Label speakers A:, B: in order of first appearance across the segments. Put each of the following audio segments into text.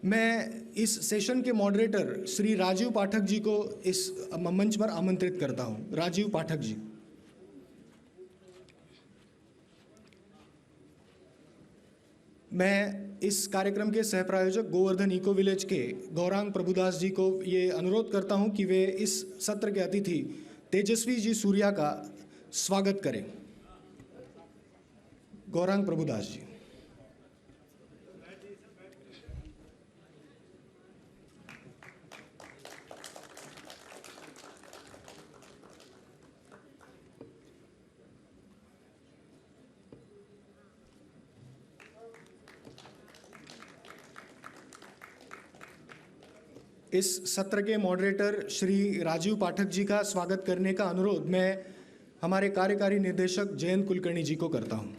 A: मैं इस सेशन के मॉडरेटर श्री राजीव पाठक जी को इस मंच पर आमंत्रित करता हूं। राजीव पाठक जी। मैं इस कार्यक्रम के सह प्रायोजक गोवर्धन इको विलेज के गौरांग प्रभुदास जी को ये अनुरोध करता हूं कि वे इस सत्र के अतिथि तेजस्वी जी सूर्या का स्वागत करें। गौरांग प्रभुदास जी। इस सत्र के मॉडरेटर श्री राजीव पाठक जी का स्वागत करने का अनुरोध मैं हमारे कार्यकारी निदेशक जयंत कुलकर्णी जी को करता हूं।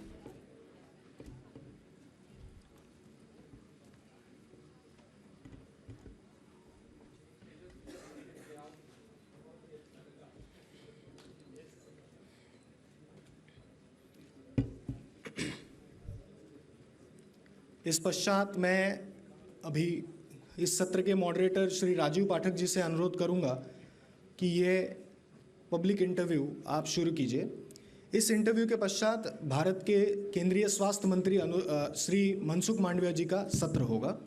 A: इस पश्चात मैं अभी इस सत्र के मॉडरेटर श्री राजीव पाठक जी से अनुरोध करूंगा कि ये पब्लिक इंटरव्यू आप शुरू कीजिए। इस इंटरव्यू के पश्चात भारत के केंद्रीय स्वास्थ्य मंत्री श्री मनसुख मांडविया जी का सत्र होगा।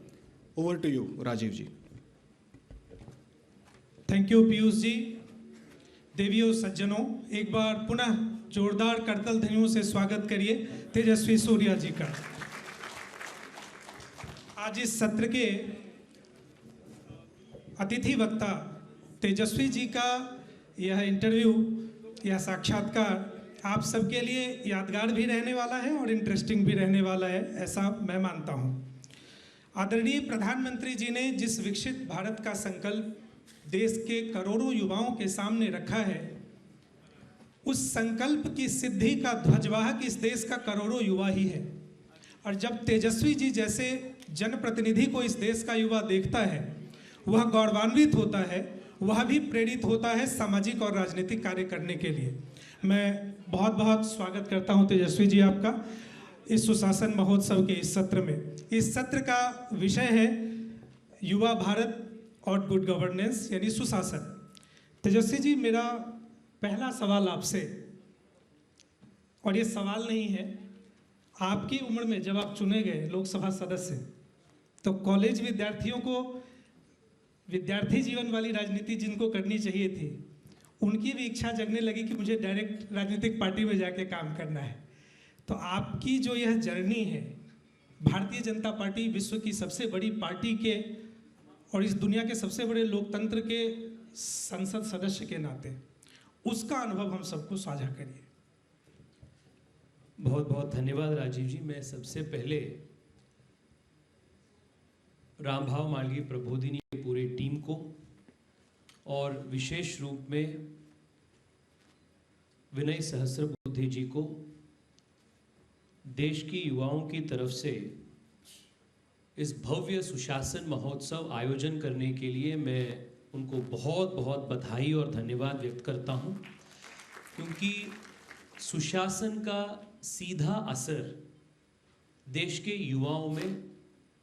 A: Over to you Rajiv ji.
B: Thank you Piyush ji. देवियों सज्जनों, एक बार पुनः जोरदार करतल ध्वनियों से स्वागत करिए तेजस्वी सूर्या जी का। आज इस सत्र के अतिथि वक्ता तेजस्वी जी का यह इंटरव्यू, यह साक्षात्कार आप सबके लिए यादगार भी रहने वाला है और इंटरेस्टिंग भी रहने वाला है, ऐसा मैं मानता हूं। आदरणीय प्रधानमंत्री जी ने जिस विकसित भारत का संकल्प देश के करोड़ों युवाओं के सामने रखा है, उस संकल्प की सिद्धि का ध्वजवाहक इस देश का करोड़ों युवा ही है। और जब तेजस्वी जी जैसे जनप्रतिनिधि को इस देश का युवा देखता है, वह गौरवान्वित होता है, वह भी प्रेरित होता है सामाजिक और राजनीतिक कार्य करने के लिए। मैं बहुत बहुत स्वागत करता हूं तेजस्वी जी आपका इस सुशासन महोत्सव के इस सत्र में। इस सत्र का विषय है युवा भारत और गुड गवर्नेंस यानी सुशासन। तेजस्वी जी, मेरा पहला सवाल आपसे, और ये सवाल नहीं है, आपकी उम्र में जब आप चुने गए लोकसभा सदस्य, तो कॉलेज विद्यार्थियों को विद्यार्थी जीवन वाली राजनीति जिनको करनी चाहिए थी, उनकी भी इच्छा जगने लगी कि मुझे डायरेक्ट राजनीतिक पार्टी में जाके काम करना है। तो आपकी जो यह जर्नी है, भारतीय जनता पार्टी विश्व की सबसे बड़ी पार्टी के और इस दुनिया के सबसे बड़े लोकतंत्र के संसद सदस्य के नाते, उसका अनुभव हम सबको साझा करिए।
C: बहुत बहुत धन्यवाद राजीव जी। मैं सबसे पहले रामभाव मालगी प्रबोधिनी पूरी टीम को और विशेष रूप में विनय सहस्त्रबुद्धे जी को देश की युवाओं की तरफ से इस भव्य सुशासन महोत्सव आयोजन करने के लिए मैं उनको बहुत बहुत बधाई और धन्यवाद व्यक्त करता हूं, क्योंकि सुशासन का सीधा असर देश के युवाओं में,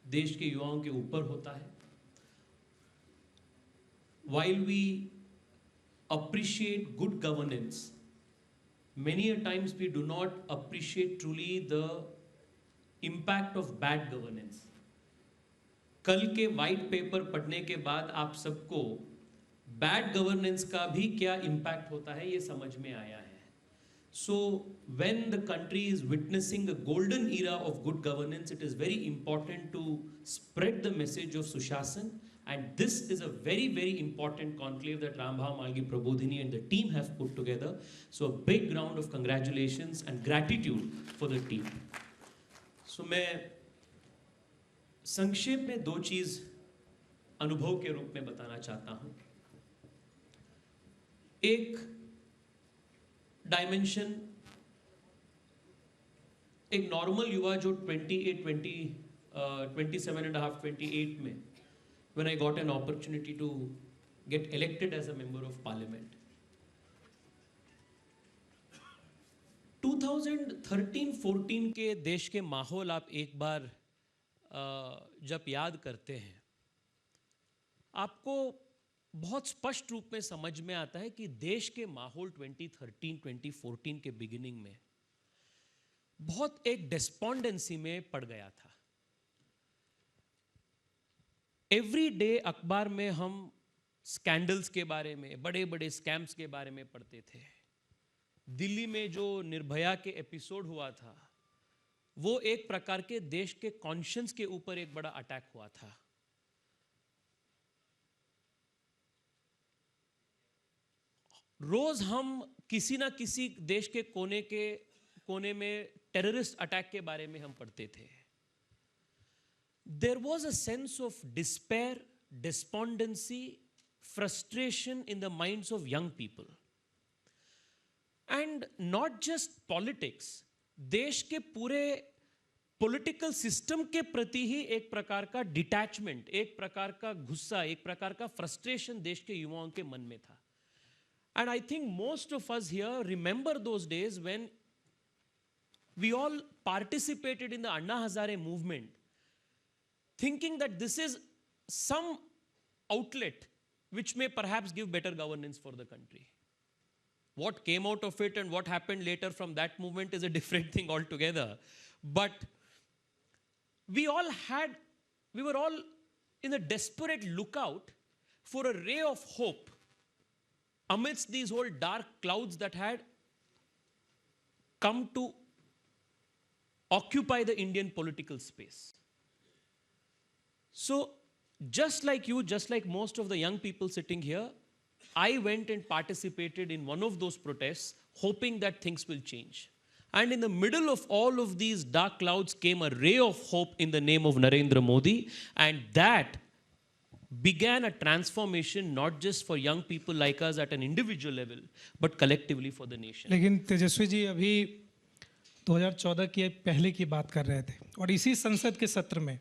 C: देश के युवाओं के ऊपर होता है। While we appreciate good governance, many a times we do not appreciate truly the impact of bad governance. कल के वाइट पेपर पढ़ने के बाद आप सबको बैड गवर्नेंस का भी क्या इम्पैक्ट होता है ये समझ में आया है। So when the country is witnessing a golden era of good governance, it is very important to spread the message of Sushasan, and this is a very, very important conclave that Rambhav Malgi Prabodhini and the team have put together. So a big round of congratulations and gratitude for the team. So मैं संक्षेप में दो चीज अनुभव के रूप में बताना चाहता हूं। एक डायमेंशन, एक नॉर्मल युवा जो 27 and a half, 28 में, when I got an opportunity to get elected as a member of parliament. 2013-14 के देश के माहौल आप एक बार जब याद करते हैं आपको बहुत स्पष्ट रूप में समझ में आता है कि देश के माहौल 2013 2014 के बिगिनिंग में बहुत एक डिस्पोंडेंसी में पड़ गया था। एवरी डे अखबार में हम स्कैंडल्स के बारे में, बड़े बड़े स्कैम्स के बारे में पढ़ते थे। दिल्ली में जो निर्भया के एपिसोड हुआ था, वो एक प्रकार के देश के कॉन्शियंस के ऊपर एक बड़ा अटैक हुआ था। रोज हम किसी ना किसी देश के कोने में टेररिस्ट अटैक के बारे में हम पढ़ते थे। There was a sense of despair, despondency, frustration in the minds of young people. And not just politics, देश के पूरे पॉलिटिकल सिस्टम के प्रति ही एक प्रकार का डिटैचमेंट, एक प्रकार का गुस्सा, एक प्रकार का फ्रस्ट्रेशन देश के युवाओं के मन में था। And I think most of us here remember those days when we all participated in the Anna Hazare movement, thinking that this is some outlet which may perhaps give better governance for the country. What came out of it and what happened later from that movement is a different thing altogether. But we were all in a desperate lookout for a ray of hope amidst these whole dark clouds that had come to occupy the Indian political space. So, just like you, just like most of the young people sitting here, I went and participated in one of those protests, hoping that things will change. And in the middle of all of these dark clouds came a ray of hope in the name of Narendra Modi, and that began a transformation not just for young people like us at an individual level, but collectively for the nation.
B: लेकिन तेजस्वी जी अभी 2014 की पहले की बात कर रहे थे, और इसी संसद के सत्र में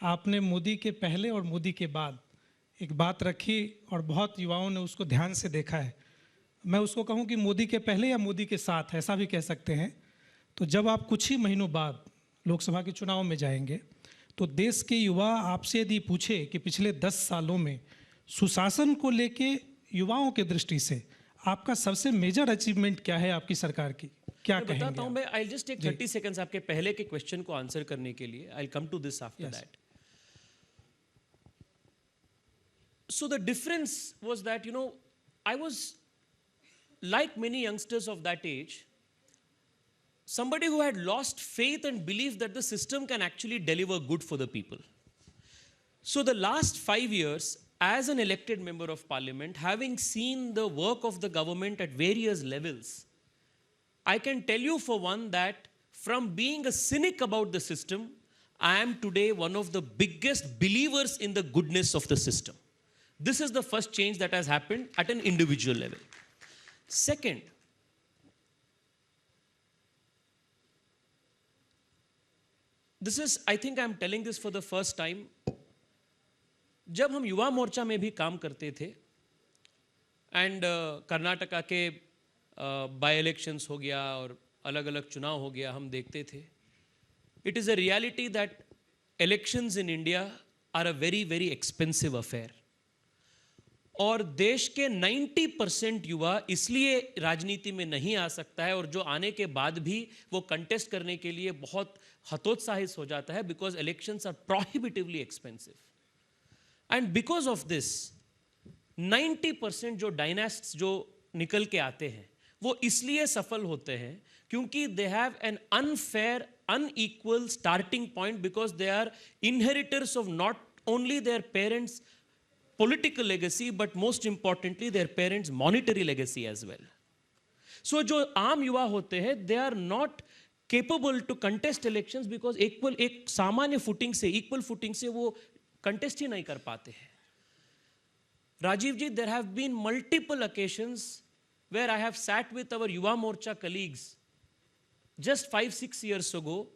B: आपने मोदी के पहले और मोदी के बाद एक बात रखी और बहुत युवाओं ने उसको ध्यान से देखा है। मैं उसको कहूँ कि मोदी के पहले या मोदी के साथ, ऐसा भी कह सकते हैं। तो जब आप कुछ ही महीनों बाद लोकसभा के चुनाव में जाएंगे, तो देश के युवा आपसे यदि पूछे कि पिछले 10 सालों में सुशासन को लेके युवाओं के दृष्टि से आपका सबसे मेजर अचीवमेंट क्या है आपकी सरकार की, क्या कहेंगे?
C: बताता हूं मैं। I'll just take 30 seconds आपके पहले के क्वेश्चन को आंसर करने के लिए। I'll come to this after that. So the difference was that, I was like many youngsters of that age, somebody who had lost faith and belief that the system can actually deliver good for the people. So the last 5 years, as an elected member of parliament, having seen the work of the government at various levels, I can tell you for one that from being a cynic about the system, I am today one of the biggest believers in the goodness of the system. This is the first change that has happened at an individual level. Second, I think I'm telling this for the first time. जब हम युवा मोर्चा में भी काम करते थे and Karnataka के bye elections हो गया और अलग अलग चुनाव हो गया, हम देखते थे, it is a reality that elections in India are a very very expensive affair. और देश के 90% युवा इसलिए राजनीति में नहीं आ सकता है, और जो आने के बाद भी वो कंटेस्ट करने के लिए बहुत हतोत्साहित हो जाता है, because elections are prohibitively expensive. And because of this 90% जो डायनास्ट्स जो निकल के आते हैं वो इसलिए सफल होते हैं क्योंकि they have an unfair unequal starting point, because they are inheritors of not only their parents political legacy, but most importantly their parents' monetary legacy as well. So जो आम युवा होते हैं, they are not capable to contest elections because एक सामान्य footing से, equal footing से वो कंटेस्ट ही नहीं कर पाते हैं। राजीव जी, there have been multiple occasions where I have sat with our Yuva Morcha colleagues just 5-6 years ago,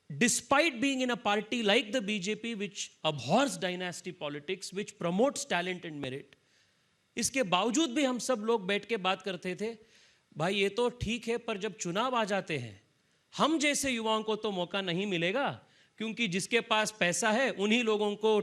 C: despite being in a party like the BJP which abhors dynasty politics, which promotes talent and merit, इसके बावजूद भी हम सब लोग बैठ के बात करते थे, भाई ये तो ठीक है, पर जब चुनाव आ जाते हैं हम जैसे युवाओं को तो मौका नहीं मिलेगा, क्योंकि जिसके पास पैसा है उन्हीं लोगों को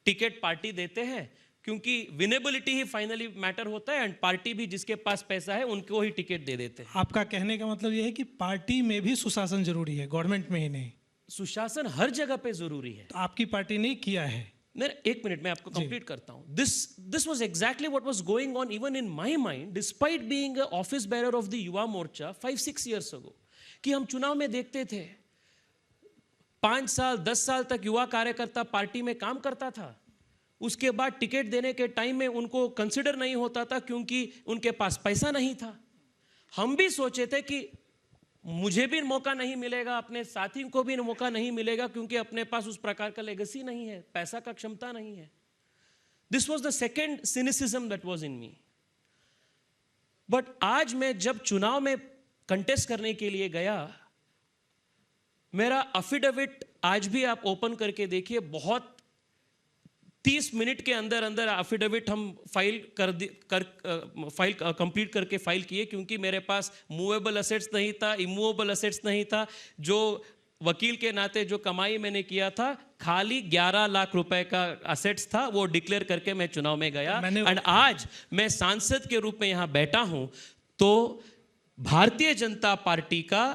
C: टिकट पार्टी देते हैं, क्योंकि विनेबिलिटी ही फाइनली मैटर होता है, एंड पार्टी भी जिसके पास पैसा है उनको ही टिकट दे देते हैं।
B: आपका कहने का मतलब यह है कि पार्टी में भी सुशासन जरूरी है, गवर्नमेंट में ही नहीं।
C: सुशासन हर जगह पे जरूरी है।
B: तो आपकी पार्टी ने किया है।
C: मेरे एक मिनट में आपको कंप्लीट करता हूं। This was exactly what was going on even in my mind despite being a office bearer of the Yuva Morcha 5-6 years ago, कि हम चुनाव में देखते थे 5 साल 10 साल तक युवा कार्यकर्ता पार्टी में काम करता था, उसके बाद टिकट देने के टाइम में उनको कंसिडर नहीं होता था क्योंकि उनके पास पैसा नहीं था। हम भी सोचे थे कि मुझे भी मौका नहीं मिलेगा, अपने साथी को भी मौका नहीं मिलेगा, क्योंकि अपने पास उस प्रकार का लेगेसी नहीं है, पैसा का क्षमता नहीं है। This was the second cynicism that was in me. But आज मैं जब चुनाव में कंटेस्ट करने के लिए गया, मेरा अफिडेविट आज भी आप ओपन करके देखिए, बहुत 30 मिनट के अंदर अंदर अफिडेविट हम फाइल फाइल कंप्लीट करके फाइल किए, क्योंकि मेरे पास मूवेबल असेट्स नहीं था, इमूवेबल असेट्स नहीं था। जो वकील के नाते जो कमाई मैंने किया था, खाली 11 लाख रुपए का असेट्स था, वो डिक्लेयर करके मैं चुनाव में गया। एंड आज मैं सांसद के रूप में यहां बैठा हूं, तो भारतीय जनता पार्टी का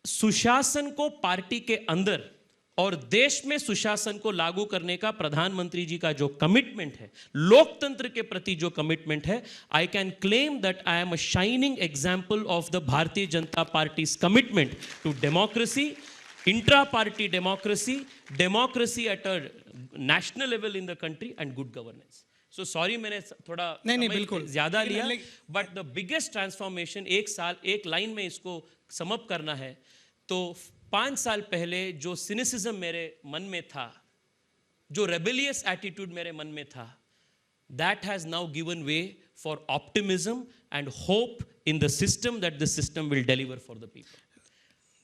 C: सुशासन को पार्टी के अंदर और देश में सुशासन को लागू करने का प्रधानमंत्री जी का जो कमिटमेंट है, लोकतंत्र के प्रति जो कमिटमेंट है, I can claim that I am a shining example of the Bharatiya Janata Party commitment to democracy, intra party democracy, democracy at a national level in the country, and good governance. So sorry मैंने थोड़ा
B: नहीं बिल्कुल
C: ज्यादा लिया, but the biggest transformation, एक साल एक line में इसको समअप करना है, तो 5 साल पहले जो सिनिसिज्म मेरे मन में था, जो रेबेलियस एटीट्यूड मेरे मन में था, that has now given way for optimism and hope in the system, that the system will deliver for the people.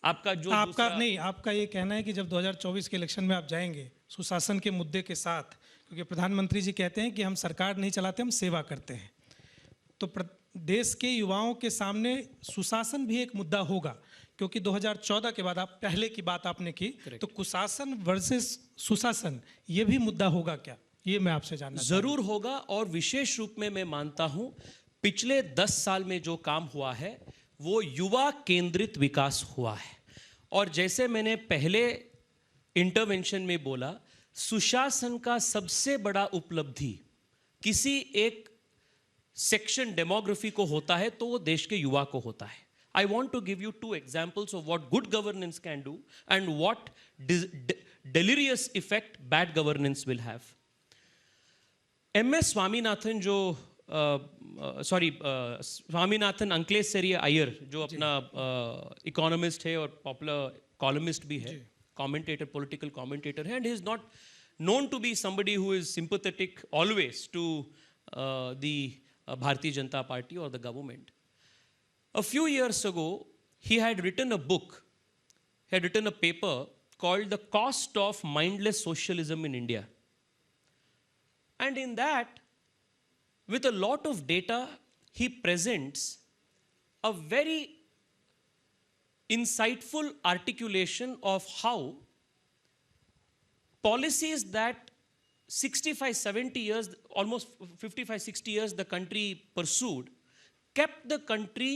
B: आपका ये कहना है कि जब 2024 के इलेक्शन में आप जाएंगे सुशासन के मुद्दे के साथ, क्योंकि प्रधानमंत्री जी कहते हैं कि हम सरकार नहीं चलाते, हम सेवा करते हैं, तो देश के युवाओं के सामने सुशासन भी एक मुद्दा होगा, क्योंकि 2014 के बाद, आप पहले की बात आपने की, तो कुशासन वर्सेस सुशासन, ये भी मुद्दा होगा क्या? ये मैं आपसे जानना
C: जरूर होगा। और विशेष रूप में मैं मानता हूं पिछले 10 साल में जो काम हुआ है वो युवा केंद्रित विकास हुआ है। और जैसे मैंने पहले इंटरवेंशन में बोला, सुशासन का सबसे बड़ा उपलब्धि किसी एक सेक्शन डेमोग्राफी को होता है तो वो देश के युवा को होता है। I want to give you 2 examples of what good governance can do and what delirious effect bad governance will have. MS Swaminathan जो स्वामीनाथन अंकलेश्वरी अय्यर, जो अपना इकोनॉमिस्ट है और पॉपुलर कॉलमिस्ट भी है, कमेंटेटर, पॉलिटिकल कमेंटेटर है, and he is not known to be somebody who is sympathetic always to the Bharatiya Janata Party or the government. A few years ago, he had written a book, he had written a paper called The Cost of Mindless Socialism in India. And in that, with a lot of data, he presents a very insightful articulation of how policies that 65-70 years, almost 55-60 years the country pursued, kept the country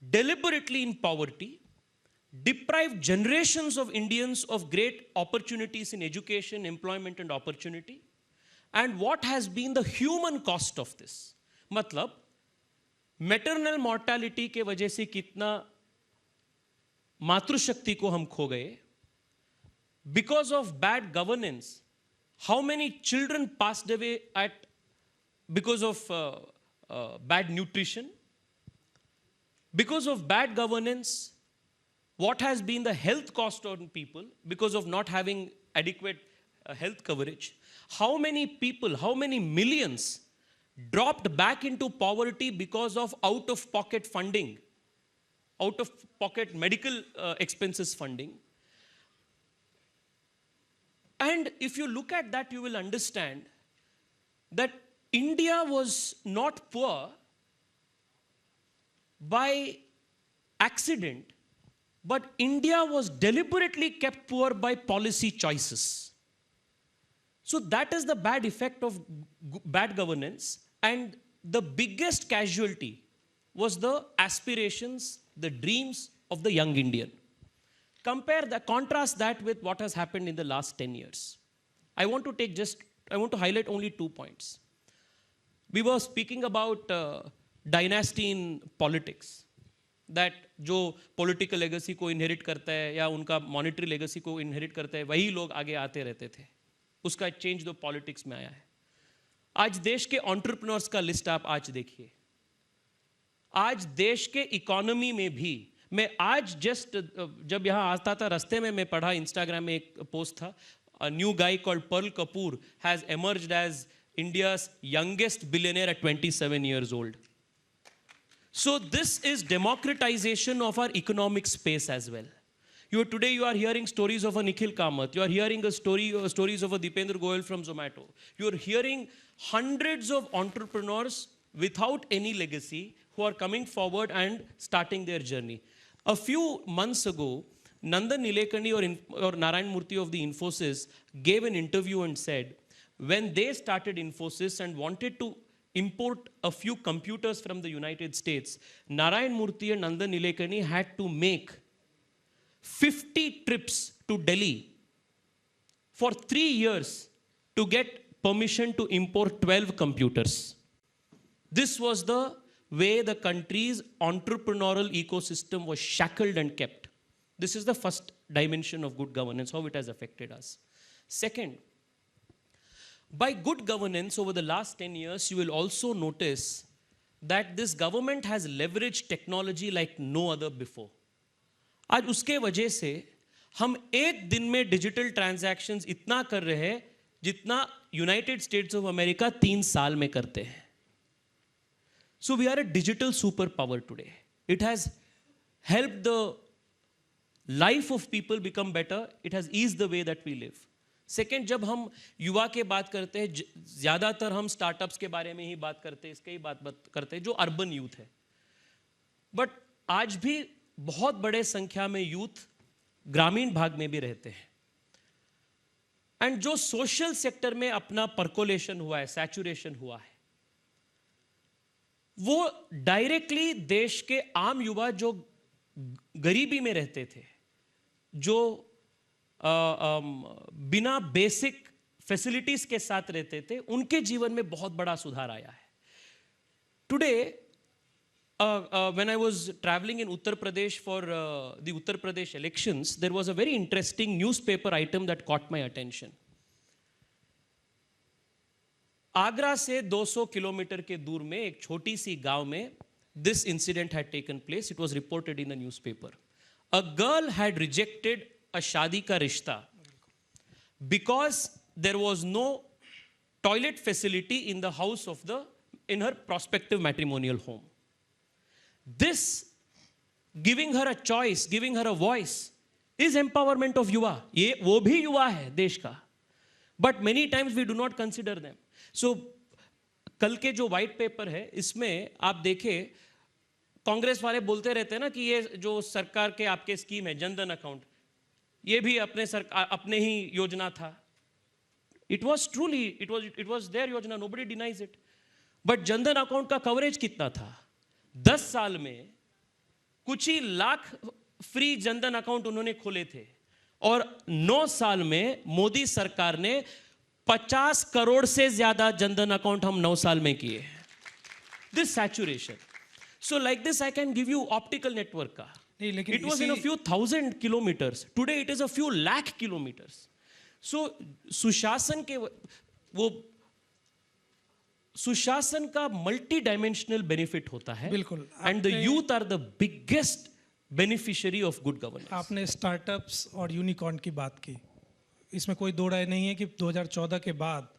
C: deliberately in poverty, deprived generations of Indians of great opportunities in education, employment and opportunity, and what has been the human cost of this. मतलब maternal mortality के वजह से कितना मातृशक्ति को हम खो गए, because of bad governance, how many children passed away because of bad nutrition. Because of bad governance, what has been the health cost on people because of not having adequate health coverage? How many people, how many millions dropped back into poverty because of out-of-pocket funding, out-of-pocket medical expenses funding? And if you look at that, you will understand that India was not poor by accident. But India was deliberately kept poor by policy choices. So that is the bad effect of bad governance, and the biggest casualty was the aspirations, the dreams of the young Indian. Contrast that with what has happened in the last 10 years. I want to highlight only 2 points. We were speaking about dynasty in politics, that जो political legacy को inherit करता है या उनका monetary legacy को inherit करता है, वही लोग आगे आते रहते थे. उसका change जो politics में आया है. आज देश के entrepreneurs का list आप आज देखिए. आज देश के economy में भी, मैं आज just जब यहाँ आता था रास्ते में मैं पढ़ा Instagram में एक post था, a new guy called Pearl Kapoor has emerged as India's youngest billionaire at 27 years old. So this is democratization of our economic space as well. Today you are hearing stories of a Nikhil Kamath. You are hearing stories of a Deependra Goyal from Zomato. You are hearing hundreds of entrepreneurs without any legacy who are coming forward and starting their journey. A few months ago, Nandan Nilekani or Narayan Murthy of the Infosys gave an interview and said, when they started Infosys and wanted to import a few computers from the United States, Narayan Murthy and Nandan Nilekani had to make 50 trips to Delhi for 3 years to get permission to import 12 computers. This was the way the country's entrepreneurial ecosystem was shackled and kept. This is the first dimension of good governance, how it has affected us. Second, by good governance over the last 10 years, you will also notice that this government has leveraged technology like no other before. आज उसके वजह से हम एक दिन में digital transactions इतना कर रहे हैं जितना यूनाइटेड स्टेट्स ऑफ अमेरिका 3 साल में करते हैं. So we are a digital superpower today. It has helped the life of people become better. It has eased the way that we live. Second, जब हम युवा के बात करते हैं, ज़्यादातर हम स्टार्टअप्स के बारे में ही बात करते हैं, इसके ही बात करते हैं जो अर्बन यूथ है. बट आज भी बहुत बड़े संख्या में यूथ ग्रामीण भाग में भी रहते हैं. एंड जो सोशल सेक्टर में अपना पर्कोलेशन हुआ है, सैचुरेशन हुआ है, वो डायरेक्टली देश के आम युवा जो गरीबी में रहते थे, जो बिना बेसिक फैसिलिटीज के साथ रहते थे, उनके जीवन में बहुत बड़ा सुधार आया है. Today when I was traveling in Uttar Pradesh for the Uttar Pradesh elections, there was a very interesting newspaper item that caught my attention. Agra से 200 किलोमीटर के दूर में एक छोटी सी गांव में this incident had taken place. It was reported in the newspaper. A girl had rejected a शादी का रिश्ता because there was no toilet facility in the house of in her prospective matrimonial home. This giving her a choice, giving her a voice is empowerment of युवा. ये वो भी युवा है देश का, but many times we do not consider them. So कल के जो व्हाइट पेपर है, इसमें आप देखें कांग्रेस वाले बोलते रहते हैं ना कि ये जो सरकार के आपके स्कीम है जनधन अकाउंट, ये भी अपने ही योजना था. It was truly it was their योजना, nobody denies it. But Jan Dhan account का कवरेज कितना था? 10 साल में कुछ ही लाख फ्री जनधन अकाउंट उन्होंने खोले थे, और 9 साल में मोदी सरकार ने 50 करोड़ से ज्यादा जनधन अकाउंट हम 9 साल में किए. This saturation. So like this I can give you optical network का. It was in a few thousand kilometers. Today it is a few lakh kilometers. So सुशासन के वो सुशासन का मल्टी डायमेंशनल बेनिफिट होता है.
B: बिल्कुल.
C: And the youth are the biggest beneficiary of good governance.
B: आपने स्टार्टअप्स और यूनिकॉर्न की बात की. इसमें कोई दो राय नहीं है कि 2014 के बाद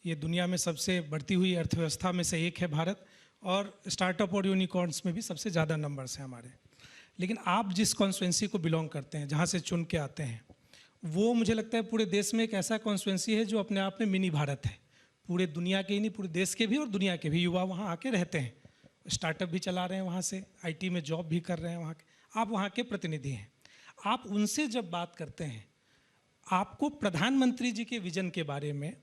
B: ये दुनिया में सबसे बढ़ती हुई अर्थव्यवस्था में से एक है भारत, और स्टार्टअप और यूनिकॉर्न्स में भी सबसे ज़्यादा नंबर्स हैं हमारे. लेकिन आप जिस कॉन्स्टिट्यूंसी को बिलोंग करते हैं, जहाँ से चुन के आते हैं, वो मुझे लगता है पूरे देश में एक ऐसा कॉन्स्टिट्यूंसी है जो अपने आप में मिनी भारत है. पूरे दुनिया के ही नहीं, पूरे देश के भी और दुनिया के भी युवा वहाँ आके रहते हैं. स्टार्टअप भी चला रहे हैं वहाँ से, IT में जॉब भी कर रहे हैं वहाँ के. आप वहाँ के प्रतिनिधि हैं. आप उनसे जब बात करते हैं, आपको प्रधानमंत्री जी के विजन के बारे में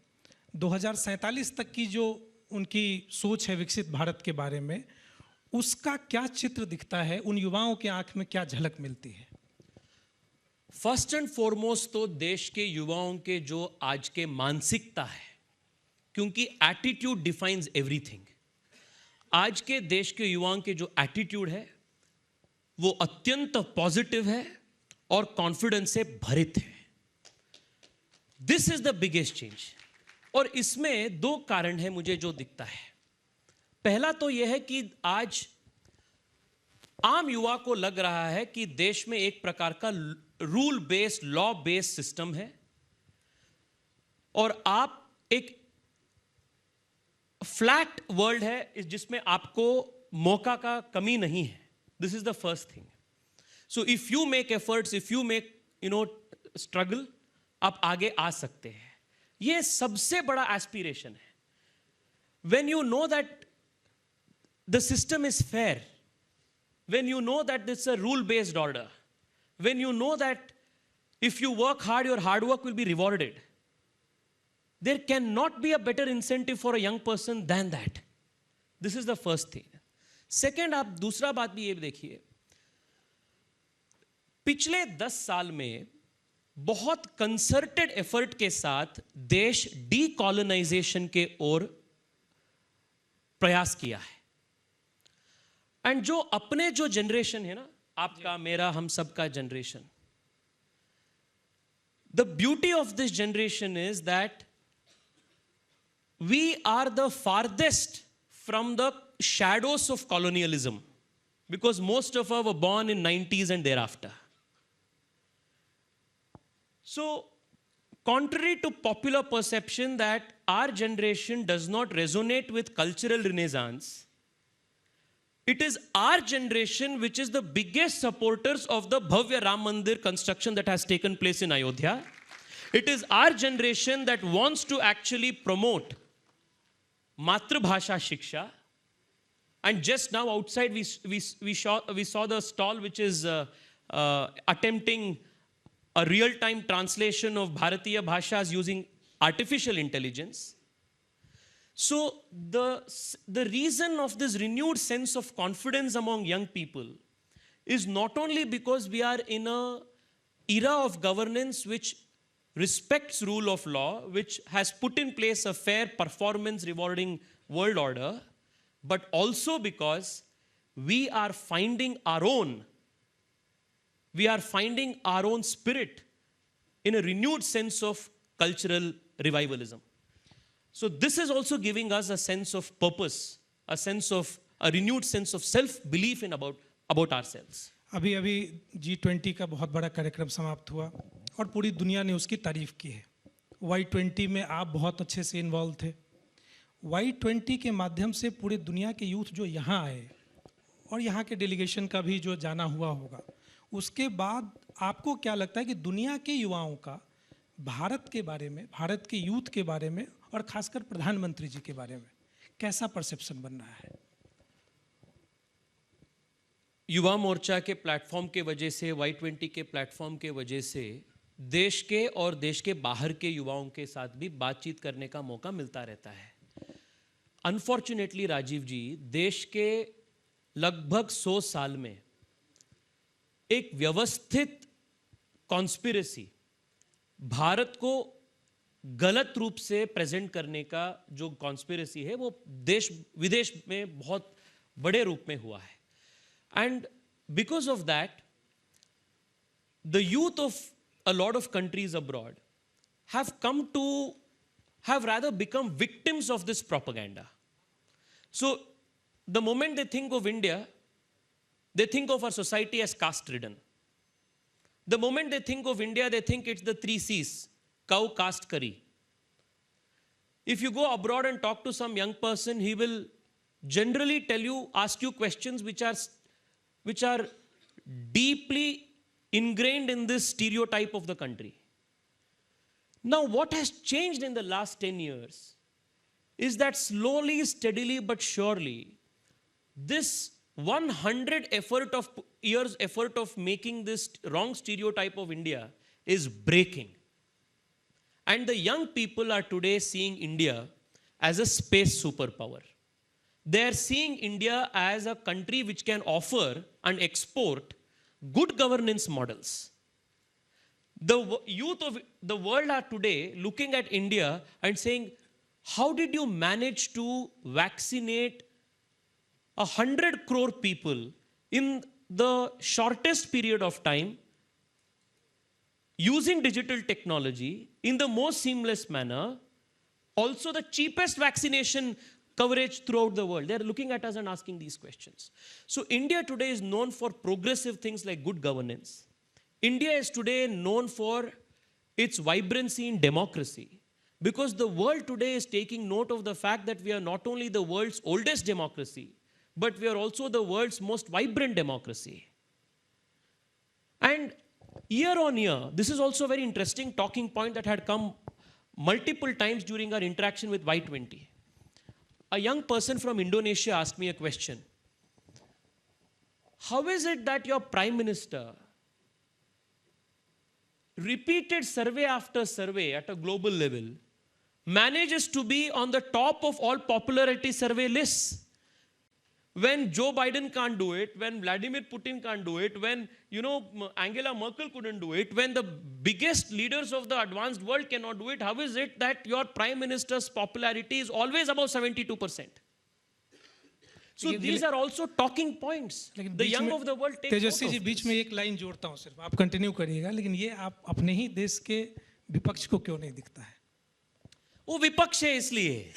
B: 2047 तक की जो उनकी सोच है विकसित भारत के बारे में, उसका क्या चित्र दिखता है, उन युवाओं के आंख में क्या झलक मिलती है?
C: फर्स्ट एंड फॉरमोस्ट तो देश के युवाओं के जो आज के मानसिकता है, क्योंकि एटीट्यूड डिफाइंस एवरीथिंग। आज के देश के युवाओं के जो एटीट्यूड है वो अत्यंत पॉजिटिव है और कॉन्फिडेंस से भरित है। This is the biggest change. और इसमें दो कारण है मुझे जो दिखता है। पहला तो यह है कि आज आम युवा को लग रहा है कि देश में एक प्रकार का rule based, law based system है और आप एक फ्लैट वर्ल्ड है जिसमें आपको मौका का कमी नहीं है। This is the first thing. So if you make efforts, if you make struggle, आप आगे आ सकते हैं। यह सबसे बड़ा एस्पिरेशन है। When you know that the system is fair, when you know that it's a rule based order, when you know that if you work hard, your hard work will be rewarded, there cannot be a better incentive for a young person than that. This is the first thing. Second, आप दूसरा बात भी ये देखिए, पिछले 10 साल में बहुत कंसर्टेड एफर्ट के साथ देश डीकॉलोनाइजेशन के ओर प्रयास किया है। एंड जो अपने जो जनरेशन है ना, आपका मेरा हम सबका generation, the beauty of this generation is that we are the farthest from the shadows of colonialism, because most of us were born in 90s and thereafter. So contrary to popular perception that our generation does not resonate with cultural renaissance, it is our generation which is the biggest supporters of the Bhavya Ram Mandir construction that has taken place in Ayodhya. It is our generation that wants to actually promote Matrabhasha Shiksha. And just now outside we saw the stall which is attempting a real-time translation of Bharatiya Bhashas using artificial intelligence. So the reason of this renewed sense of confidence among young people is not only because we are in a era of governance which respects rule of law, which has put in place a fair performance rewarding world order, but also because we are finding our own spirit in a renewed sense of cultural revivalism. So this is also giving us a sense of purpose, a renewed sense of self-belief in about ourselves.
B: अभी G20 का बहुत बड़ा कार्यक्रम समाप्त हुआ और पूरी दुनिया ने उसकी तारीफ की है। Y20 में आप बहुत अच्छे से इन्वॉल्व थे। Y20 के माध्यम से पूरी दुनिया के यूथ जो यहाँ आए और यहाँ के डेलीगेशन का भी जो जाना हुआ होगा, उसके बाद आपको क्या लगता है कि दुनिया के युवाओं का भारत के बारे में, भारत के यूथ के बारे में और खासकर प्रधानमंत्री जी के बारे में कैसा परसेप्शन बन रहा है?
C: युवा मोर्चा के प्लेटफॉर्म के वजह से, Y20 के प्लेटफॉर्म के वजह से देश के और देश के बाहर के युवाओं के साथ भी बातचीत करने का मौका मिलता रहता है। अनफॉर्चुनेटली राजीव जी, देश के लगभग 100 साल में एक व्यवस्थित कॉन्स्पिरेसी, भारत को गलत रूप से प्रेजेंट करने का जो कॉन्स्पिरेसी है, वो देश विदेश में बहुत बड़े रूप में हुआ है। And because of that the youth of a lot of countries abroad have rather become victims of this propaganda. So the moment they think of India, they think of our society as caste ridden. The moment they think of India, they think it's the 3 C's: cow, caste, curry. If you go abroad and talk to some young person, he will generally ask you questions which are deeply ingrained in this stereotype of the country. Now, what has changed in the last 10 years is that slowly, steadily, but surely, this 100 years effort of making this wrong stereotype of India is breaking. And the young people are today seeing India as a space superpower. They are seeing India as a country which can offer and export good governance models. The youth of the world are today looking at India and saying, how did you manage to vaccinate 100 crore people in the shortest period of time, using digital technology in the most seamless manner, also the cheapest vaccination coverage throughout the world? They're looking at us and asking these questions. So India today is known for progressive things like good governance. India is today known for its vibrancy in democracy, because the world today is taking note of the fact that we are not only the world's oldest democracy, but we are also the world's most vibrant democracy. And year on year, this is also a very interesting talking point that had come multiple times during our interaction with Y20. A young person from Indonesia asked me a question. How is it that your Prime Minister, repeated survey after survey at a global level, manages to be on the top of all popularity survey lists? When Joe Biden can't do it, when Vladimir Putin can't do it, when Angela Merkel couldn't do it, when the biggest leaders of the advanced world cannot do it, how is it that your Prime Minister's popularity is always above 72%? So these are also talking points. The young of the world take
B: Tejashwi ji, बीच में एक line जोड़ता हूँ सिर्फ, आप continue करिएगा, लेकिन ये आप अपने ही देश के विपक्ष को क्यों नहीं दिखता है?
C: वो विपक्ष है इसलिए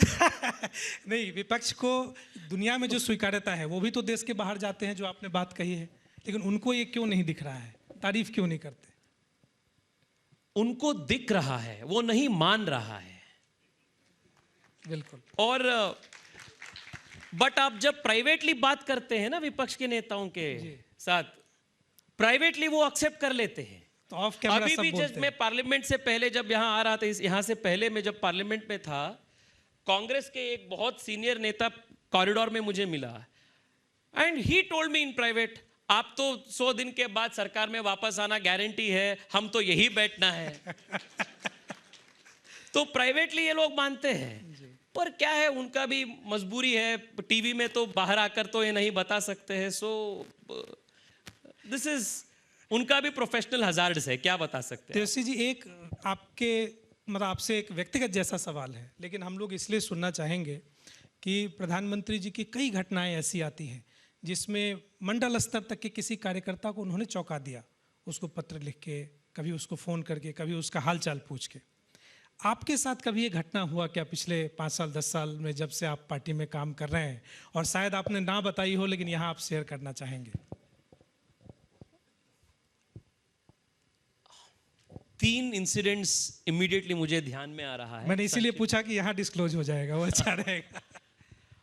B: नहीं, विपक्ष को दुनिया में जो स्वीकार्यता है वो भी तो देश के बाहर जाते हैं, जो आपने बात कही है, लेकिन उनको ये क्यों नहीं दिख रहा है? तारीफ क्यों नहीं करते?
C: उनको दिख रहा है, वो नहीं मान रहा है।
B: बिल्कुल।
C: और बट आप जब प्राइवेटली बात करते हैं ना विपक्ष के नेताओं के साथ, प्राइवेटली वो एक्सेप्ट कर लेते हैं।
B: तो ऑफ कैमरा
C: अभी
B: सब
C: भी
B: बोलते
C: जब मैं पार्लियामेंट से पहले जब यहाँ आ रहा था, यहाँ से पहले मैं जब पार्लियामेंट में था, कांग्रेस के एक बहुत सीनियर नेता कॉरिडोर में मुझे मिला, and he told me in private, आप तो 100 दिन के बाद सरकार में वापस आना गारंटी है, हम तो यही बैठना है। तो प्राइवेटली ये लोग मानते हैं, पर क्या है, उनका भी मजबूरी है, टीवी में तो बाहर आकर तो ये नहीं बता सकते हैं। सो दिस इज उनका भी प्रोफेशनल हजार्ड्स है, क्या बता सकते हैं।
B: तेजस्वी जी, एक आपसे एक व्यक्तिगत जैसा सवाल है, लेकिन हम लोग इसलिए सुनना चाहेंगे कि प्रधानमंत्री जी की कई घटनाएं ऐसी आती हैं जिसमें मंडल स्तर तक के किसी कार्यकर्ता को उन्होंने चौंका दिया, उसको पत्र लिख के, कभी उसको फ़ोन करके, कभी उसका हालचाल पूछ के। आपके साथ कभी ये घटना हुआ क्या पिछले 5 साल 10 साल में, जब से आप पार्टी में काम कर रहे हैं, और शायद आपने ना बताई हो लेकिन यहाँ आप शेयर करना चाहेंगे?
C: 3 इंसिडेंट्स इमीडिएटली मुझे ध्यान में आ रहा है।
B: मैंने इसीलिए पूछा कि यहाँ डिस्क्लोज हो जाएगा, वो अच्छा रहेगा।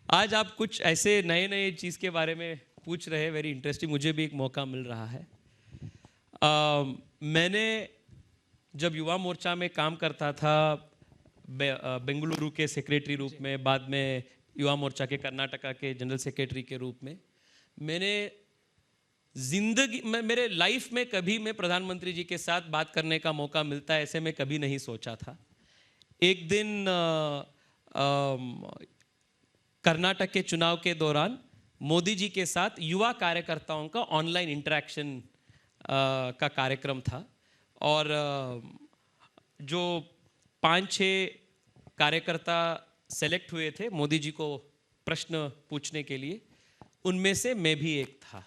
C: आज आप कुछ ऐसे नए नए चीज़ के बारे में पूछ रहे हैं, वेरी इंटरेस्टिंग, मुझे भी एक मौका मिल रहा है। मैंने जब युवा मोर्चा में काम करता था बेंगलुरु के सेक्रेटरी रूप में, बाद में युवा मोर्चा के कर्नाटका के जनरल सेक्रेटरी के रूप में, मैंने जिंदगी में, मेरे लाइफ में कभी मैं प्रधानमंत्री जी के साथ बात करने का मौका मिलता है ऐसे मैं कभी नहीं सोचा था। एक दिन कर्नाटक के चुनाव के दौरान मोदी जी के साथ युवा कार्यकर्ताओं का ऑनलाइन इंटरेक्शन का कार्यक्रम था, और जो 5-6 कार्यकर्ता सेलेक्ट हुए थे मोदी जी को प्रश्न पूछने के लिए, उनमें से मैं भी एक था।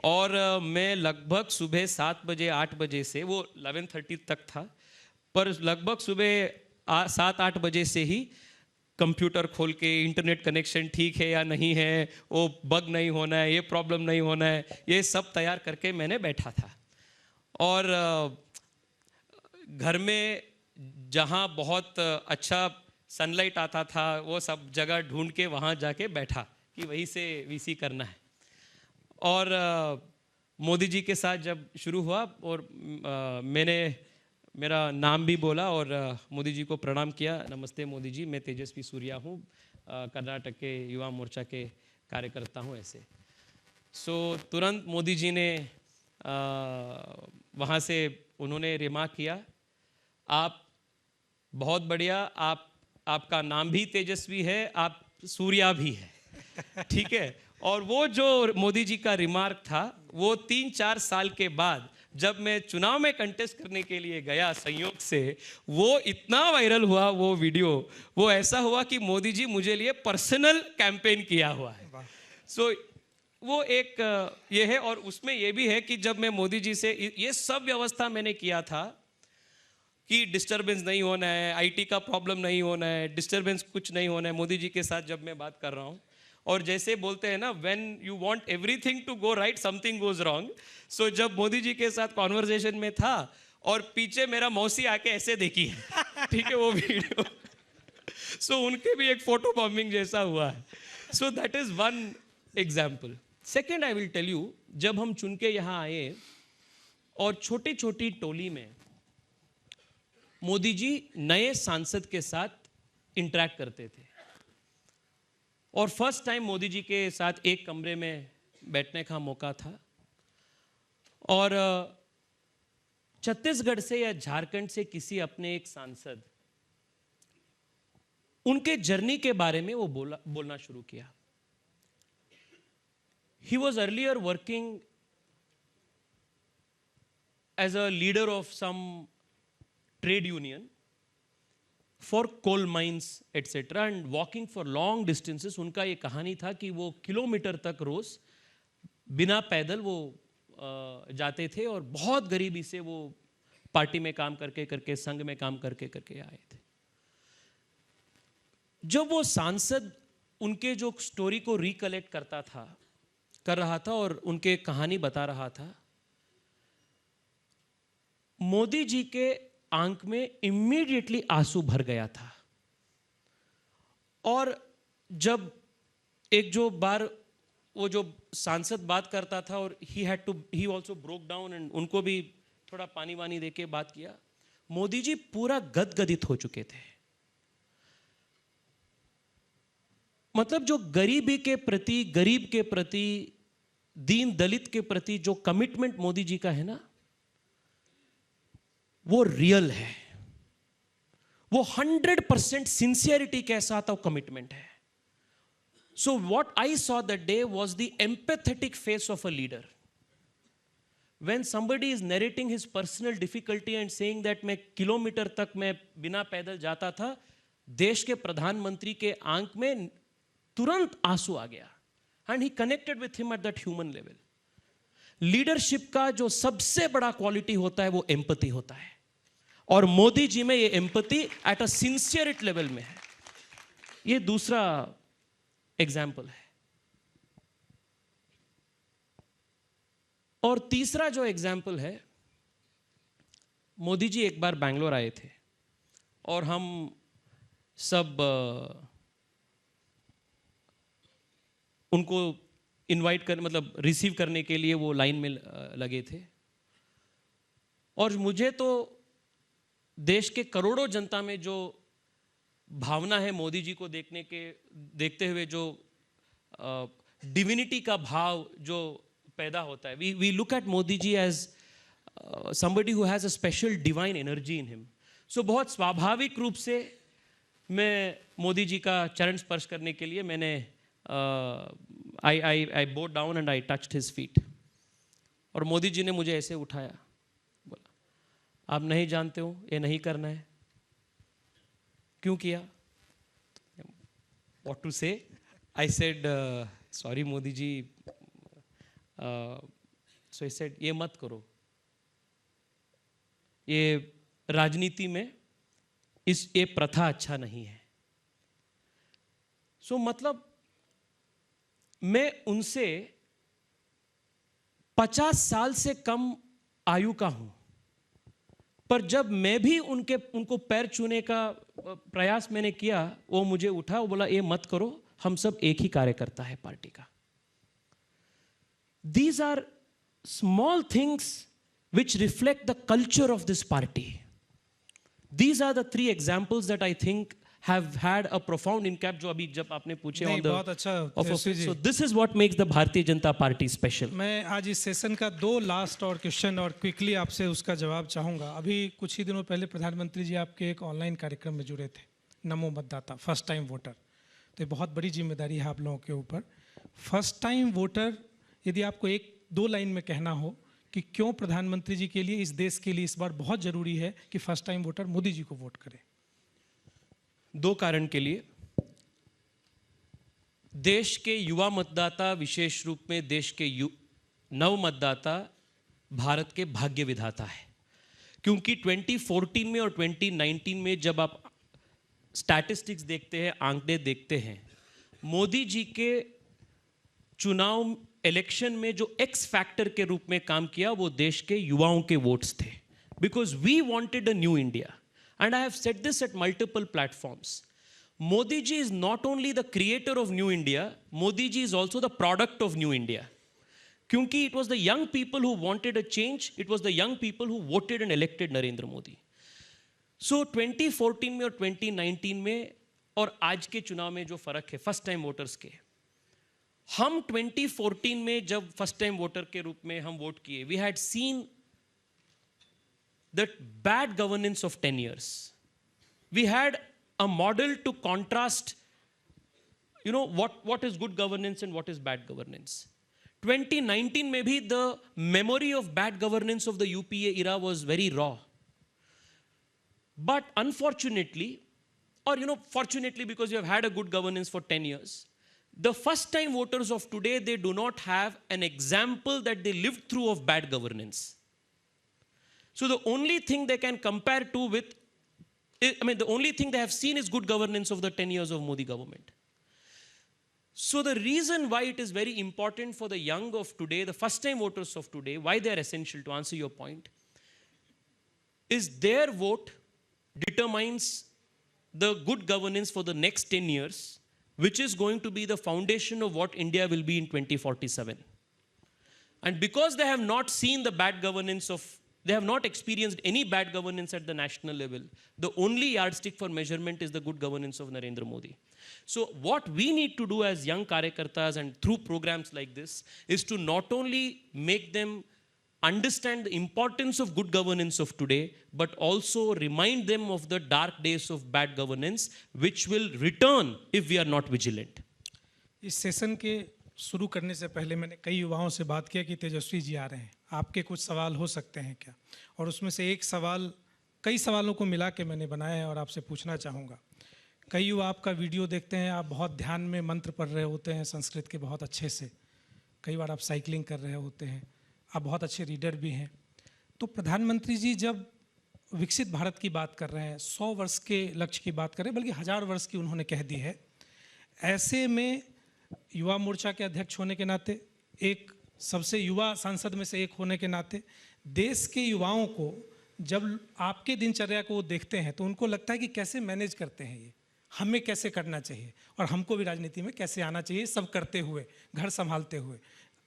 C: और मैं लगभग सुबह 7 बजे 8 बजे से, वो 11:30 तक था, पर लगभग सुबह 7-8 बजे से ही कंप्यूटर खोल के इंटरनेट कनेक्शन ठीक है या नहीं है, वो बग नहीं होना है, ये प्रॉब्लम नहीं होना है, ये सब तैयार करके मैंने बैठा था। और घर में जहाँ बहुत अच्छा सनलाइट आता था वो सब जगह ढूंढ के वहाँ जाके बैठा कि वहीं से वीसी करना है। और मोदी जी के साथ जब शुरू हुआ और मैंने मेरा नाम भी बोला और मोदी जी को प्रणाम किया, नमस्ते मोदी जी, मैं तेजस्वी सूर्या हूँ, कर्नाटक के युवा मोर्चा के कार्यकर्ता हूँ, ऐसे।
D: सो तुरंत मोदी जी ने वहाँ से उन्होंने रिमार्क किया, आप बहुत बढ़िया, आपका नाम भी तेजस्वी है, आप सूर्या भी है, ठीक है। और वो जो मोदी जी का रिमार्क था, वो 3-4 साल के बाद जब मैं चुनाव में कंटेस्ट करने के लिए गया संयोग से, वो इतना वायरल हुआ वो वीडियो, वो ऐसा हुआ कि मोदी जी मुझे लिए पर्सनल कैंपेन किया हुआ है। सो वो एक ये है। और उसमें ये भी है कि जब मैं मोदी जी से ये सब व्यवस्था मैंने किया था कि डिस्टरबेंस नहीं होना है, आईटी का प्रॉब्लम नहीं होना है, डिस्टरबेंस कुछ नहीं होना है, मोदी जी के साथ जब मैं बात कर रहा हूँ। और जैसे बोलते हैं ना, when you want everything to go right something goes wrong. So जब मोदी जी के साथ कॉन्वर्सेशन में था और पीछे मेरा मौसी आके ऐसे देखी है, ठीक है, वो वीडियो। सो उनके भी एक फोटो बॉम्बिंग जैसा हुआ है। So that is one example. Second, I will tell you, जब हम चुन के यहाँ आए और छोटी छोटी टोली में मोदी जी नए सांसद के साथ इंटरेक्ट करते थे, और फर्स्ट टाइम मोदी जी के साथ एक कमरे में बैठने का मौका था, और छत्तीसगढ़ से या झारखंड से किसी अपने एक सांसद, उनके जर्नी के बारे में वो बोलना शुरू किया। He was earlier working as a leader of some trade union for coal mines etc. and walking for long distances. उनका ये कहानी था कि वो किलोमीटर तक रोज बिना पैदल वो जाते थे, और बहुत गरीबी से वो पार्टी में काम करके करके, संघ में काम करके करके आए थे। जब वो सांसद उनके जो स्टोरी को रिकलेक्ट कर रहा था और उनके कहानी बता रहा था, मोदी जी के आंख में इमीडिएटली आंसू भर गया था। और जब एक जो बार वो जो सांसद बात करता था और he also broke down, and उनको भी थोड़ा पानी वानी देके बात किया, मोदी जी पूरा गदगदित हो चुके थे। मतलब जो गरीबी के प्रति, गरीब के प्रति, दीन दलित के प्रति जो कमिटमेंट मोदी जी का है ना, वो रियल है, वो 100% सिंसियरिटी के साथ वो कमिटमेंट है। So what I saw that day was the empathetic face of a leader. When somebody is narrating his personal difficulty and saying that मैं किलोमीटर तक मैं बिना पैदल जाता था, देश के प्रधानमंत्री के आंख में तुरंत आंसू आ गया, and he connected with him at that human level. Leadership का जो सबसे बड़ा क्वालिटी होता है वो एम्पैथी होता है, और मोदी जी में ये एम्पैथी एट अ सिंसियरिट लेवल में है। ये दूसरा एग्जाम्पल है। और तीसरा जो एग्जाम्पल है, मोदी जी एक बार बैंगलोर आए थे और हम सब उनको इनवाइट कर, मतलब रिसीव करने के लिए वो लाइन में लगे थे। और मुझे तो देश के करोड़ों जनता में जो भावना है मोदी जी को देखते हुए, जो डिविनिटी का भाव जो पैदा होता है, we look at Modi ji as somebody who has a special divine energy in him. So बहुत स्वाभाविक रूप से मैं मोदी जी का चरण स्पर्श करने के लिए मैंने I bowed down and I touched his feet. और मोदी जी ने मुझे ऐसे उठाया, बोला आप नहीं जानते हो ये नहीं करना है। क्यों किया? What to say? I said sorry Modi ji. So he said ये मत करो, ये राजनीति में ये प्रथा अच्छा नहीं है। सो मतलब मैं उनसे 50 साल से कम आयु का हूं, पर जब मैं भी उनको पैर छूने का प्रयास मैंने किया, वो मुझे उठा, वो बोला ये मत करो, हम सब एक ही कार्यकर्ता है पार्टी का। These are small things which reflect the culture of this party. These are the 3 examples that I think have had a profound impact जो अभी जब आपने पूछे
B: नहीं,
D: on the
B: बहुत अच्छा,
D: of
B: Tejashwi ji.
D: so this is what makes the भारतीय Janata party special.
B: मैं आज इस सेशन का 2 लास्ट और क्वेश्चन और क्विकली आपसे उसका जवाब चाहूँगा। अभी कुछ ही दिनों पहले प्रधानमंत्री जी आपके एक ऑनलाइन कार्यक्रम में जुड़े थे, नमो मतदाता, फर्स्ट टाइम वोटर। तो ये बहुत बड़ी जिम्मेदारी है आप लोगों के ऊपर। फर्स्ट टाइम वोटर, यदि आपको 1-2 लाइन में कहना हो कि क्यों प्रधानमंत्री जी के लिए, इस देश के लिए इस बार बहुत ज़रूरी है कि first time voter Modi ji को वोट करें।
D: 2 कारण के लिए। देश के युवा मतदाता, विशेष रूप में देश के नव मतदाता भारत के भाग्य विधाता है, क्योंकि 2014 में और 2019 में जब आप स्टैटिस्टिक्स देखते हैं, आंकड़े देखते हैं, मोदी जी के चुनाव इलेक्शन में जो एक्स फैक्टर के रूप में काम किया वो देश के युवाओं के वोट्स थे, because we wanted a new India and I have said this at multiple platforms. Modi ji is not only the creator of New India, Modi ji is also the product of New India. क्योंकि it was the young people who wanted a change, it was the young people who voted and elected Narendra Modi. So 2014 में और 2019 में और आज के चुनाव में जो फर्क है फर्स्ट टाइम वोटर्स के, हम 2014 में जब फर्स्ट टाइम वोटर के रूप में हम वोट किए, we had seen that bad governance of 10 years. We had a model to contrast, you know, what is good governance and what is bad governance. 2019 में भी the memory of bad governance of the UPA era was very raw. But unfortunately, or you know, fortunately, because you have had a good governance for 10 years, the first time voters of today, they do not have an example that they lived through of bad governance. So the only thing they can compare to with, the only thing they have seen is good governance of the 10 years of Modi government. So the reason why it is very important for the young of today, the first time voters of today, why they are essential, to answer your point, is their vote determines the good governance for the next 10 years, which is going to be the foundation of what India will be in 2047. And because they have not seen the bad governance of, they have not experienced any bad governance at the national level, the only yardstick for measurement is the good governance of Narendra Modi. So what we need to do as young Karyakartas and through programs like this is to not only make them understand the importance of good governance of today, but also remind them of the dark days of bad governance, which will return if we are not vigilant.
B: इस session के शुरू करने से पहले मैंने कई युवाओं से बात किया कि तेजस्वी जी आ रहे हैं, आपके कुछ सवाल हो सकते हैं क्या, और उसमें से एक सवाल कई सवालों को मिला के मैंने बनाया है और आपसे पूछना चाहूँगा। कई युवा आपका वीडियो देखते हैं, आप बहुत ध्यान में मंत्र पढ़ रहे होते हैं संस्कृत के बहुत अच्छे से, कई बार आप साइकिलिंग कर रहे होते हैं, आप बहुत अच्छे रीडर भी हैं। तो प्रधानमंत्री जी जब विकसित भारत की बात कर रहे हैं, 100 वर्ष के लक्ष्य की बात कर रहे हैं, बल्कि 1000 वर्ष की उन्होंने कह दी है, ऐसे में युवा मोर्चा के अध्यक्ष होने के नाते, एक सबसे युवा सांसद में से एक होने के नाते, देश के युवाओं को जब आपके दिनचर्या को देखते हैं तो उनको लगता है कि कैसे मैनेज करते हैं ये, हमें कैसे करना चाहिए और हमको भी राजनीति में कैसे आना चाहिए, सब करते हुए, घर संभालते हुए।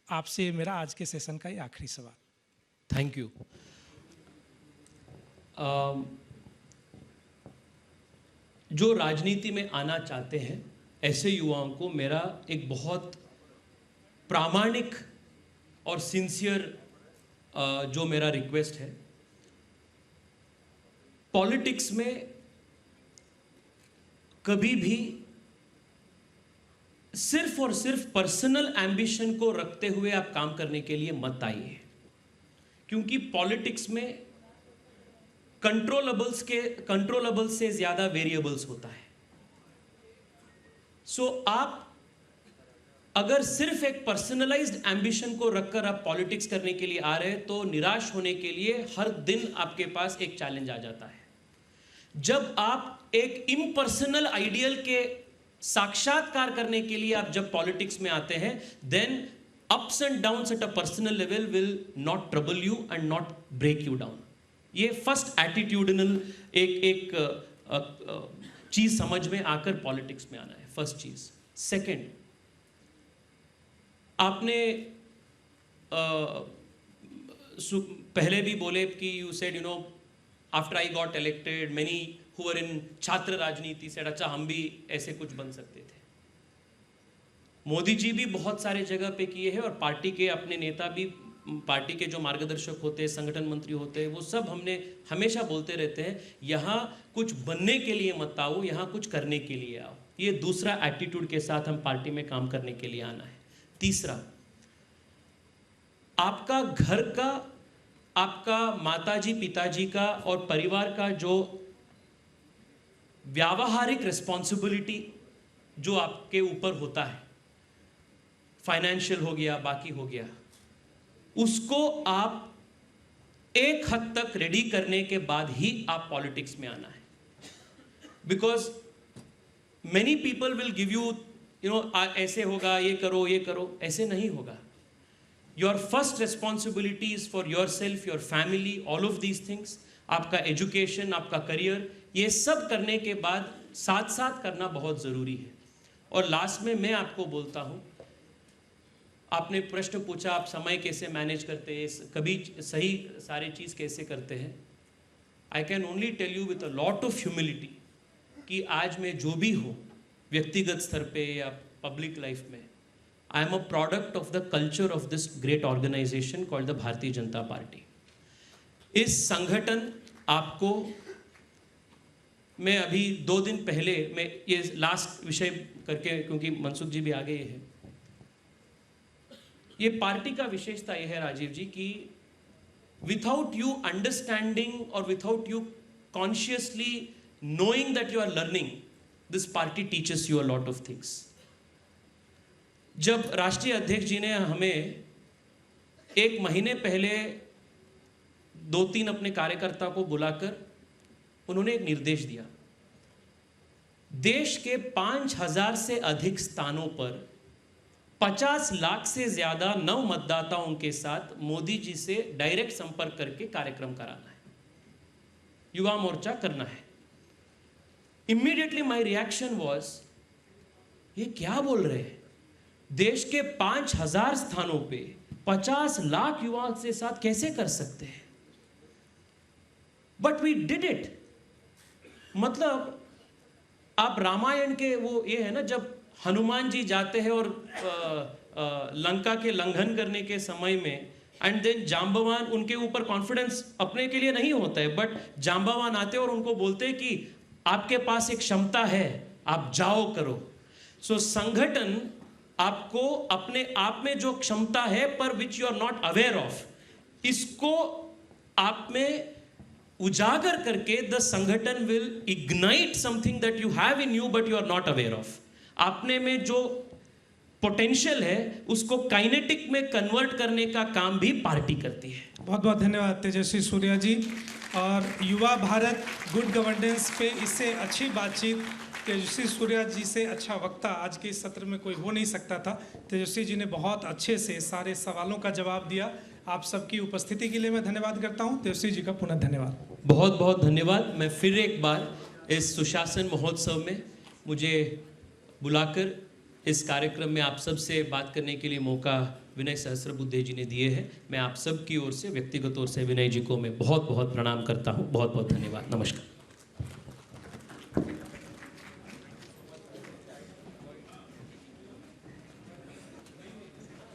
B: आपसे मेरा आज के सेशन का ये आखिरी सवाल।
D: Thank you. जो राजनीति में आना चाहते हैं ऐसे युवाओं को मेरा एक बहुत प्रामाणिक और सिंसियर जो मेरा रिक्वेस्ट है, पॉलिटिक्स में कभी भी सिर्फ और सिर्फ पर्सनल एम्बिशन को रखते हुए आप काम करने के लिए मत आइए, क्योंकि पॉलिटिक्स में कंट्रोलेबल से ज्यादा वेरिएबल्स होता है। सो आप अगर सिर्फ एक पर्सनलाइज्ड एम्बिशन को रखकर आप पॉलिटिक्स करने के लिए आ रहे हैं तो निराश होने के लिए हर दिन आपके पास एक चैलेंज आ जाता है। जब आप एक इम्पर्सनल आइडियल के साक्षात्कार करने के लिए आप जब पॉलिटिक्स में आते हैं, then ups and downs at a personal level will not trouble you and not break you down. ये फर्स्ट एटीट्यूडनल एक चीज समझ में आकर पॉलिटिक्स में आना है, फर्स्ट चीज। सेकंड, आपने पहले भी बोले कि you said, you know, after I got elected many
C: who were in छात्र राजनीति said अच्छा हम भी ऐसे कुछ बन सकते थे। मोदी जी भी बहुत सारे जगह पे किए हैं और पार्टी के अपने नेता भी, पार्टी के जो मार्गदर्शक होते हैं, संगठन मंत्री होते हैं, वो सब हमने हमेशा बोलते रहते हैं यहाँ कुछ बनने के लिए मत आओ, यहाँ कुछ करने के लिए आओ। ये दूसरा एटीट्यूड के साथ हम पार्टी में काम करने के लिए आना है। तीसरा, आपका घर का, आपका माताजी पिताजी का और परिवार का जो व्यावहारिक रिस्पॉन्सिबिलिटी जो आपके ऊपर होता है, फाइनेंशियल हो गया, बाकी हो गया, उसको आप एक हद तक रेडी करने के बाद ही आप पॉलिटिक्स में आना है। Because many people will give you ऐसे होगा, ये करो ये करो, ऐसे नहीं होगा। Your first responsibility is for your self, your family, all of these things. आपका एजुकेशन, आपका करियर, ये सब करने के बाद साथ साथ करना बहुत जरूरी है। और लास्ट में मैं आपको बोलता हूं, आपने प्रश्न पूछा आप समय कैसे मैनेज करते हैं, कभी सही सारी चीज़ कैसे करते हैं। I can only tell you with a lot of humility कि आज मैं जो भी हूँ व्यक्तिगत स्तर पे या पब्लिक लाइफ में, I am a product of the culture of this great organisation called the Bharatiya Janata party. इस संगठन आपको, मैं अभी 2 दिन पहले, मैं ये लास्ट विषय करके, क्योंकि मनसुख जी भी आ गए हैं, ये पार्टी का विशेषता यह है राजीव जी कि विथआउट यू अंडरस्टैंडिंग और without you consciously knowing that you are learning, this party teaches you a lot of things. जब राष्ट्रीय अध्यक्ष जी ने हमें 1 महीने पहले 2-3 अपने कार्यकर्ता को बुलाकर उन्होंने एक निर्देश दिया, देश के 5000 से अधिक स्थानों पर 50 लाख से ज्यादा नव मतदाताओं के साथ मोदी जी से डायरेक्ट संपर्क करके कार्यक्रम कराना है, युवा मोर्चा करना है। इमीडिएटली माय रिएक्शन वाज, ये क्या बोल रहे हैं, देश के 5000 स्थानों पे 50 लाख युवाओं के साथ कैसे कर सकते हैं? But we did it. मतलब आप रामायण के वो ये है ना, जब हनुमान जी जाते हैं और लंका के लंघन करने के समय में, एंड देन जांबवान, उनके ऊपर कॉन्फिडेंस अपने के लिए नहीं होता है, बट जांबवान आते हैं और उनको बोलते हैं कि आपके पास एक क्षमता है, आप जाओ करो। सो संगठन आपको अपने आप में जो क्षमता है पर which you are not aware of, इसको आप में उजागर करके द संगठन will ignite something that you have in you but you are not aware of. आपने में जो पोटेंशियल है उसको काइनेटिक में कन्वर्ट करने का काम भी पार्टी करती है।
B: बहुत बहुत धन्यवाद तेजस्वी सूर्या जी। और युवा भारत गुड गवर्नेंस पे इससे अच्छी बातचीत तेजस्वी सूर्या जी से अच्छा वक्ता आज के इस सत्र में कोई हो नहीं सकता था। तेजस्वी जी ने बहुत अच्छे से सारे सवालों का जवाब दिया। आप सबकी उपस्थिति के लिए मैं धन्यवाद करता हूं। तेजस्वी जी का पुनः धन्यवाद।
C: बहुत बहुत धन्यवाद। मैं फिर एक बार इस सुशासन महोत्सव में मुझे बुलाकर इस कार्यक्रम में आप सब से बात करने के लिए मौका विनय सहस्रबुद्धे जी ने दिए हैं। मैं आप सब की ओर से, व्यक्तिगत ओर से विनय जी को मैं बहुत बहुत प्रणाम करता हूँ। बहुत बहुत धन्यवाद। नमस्कार।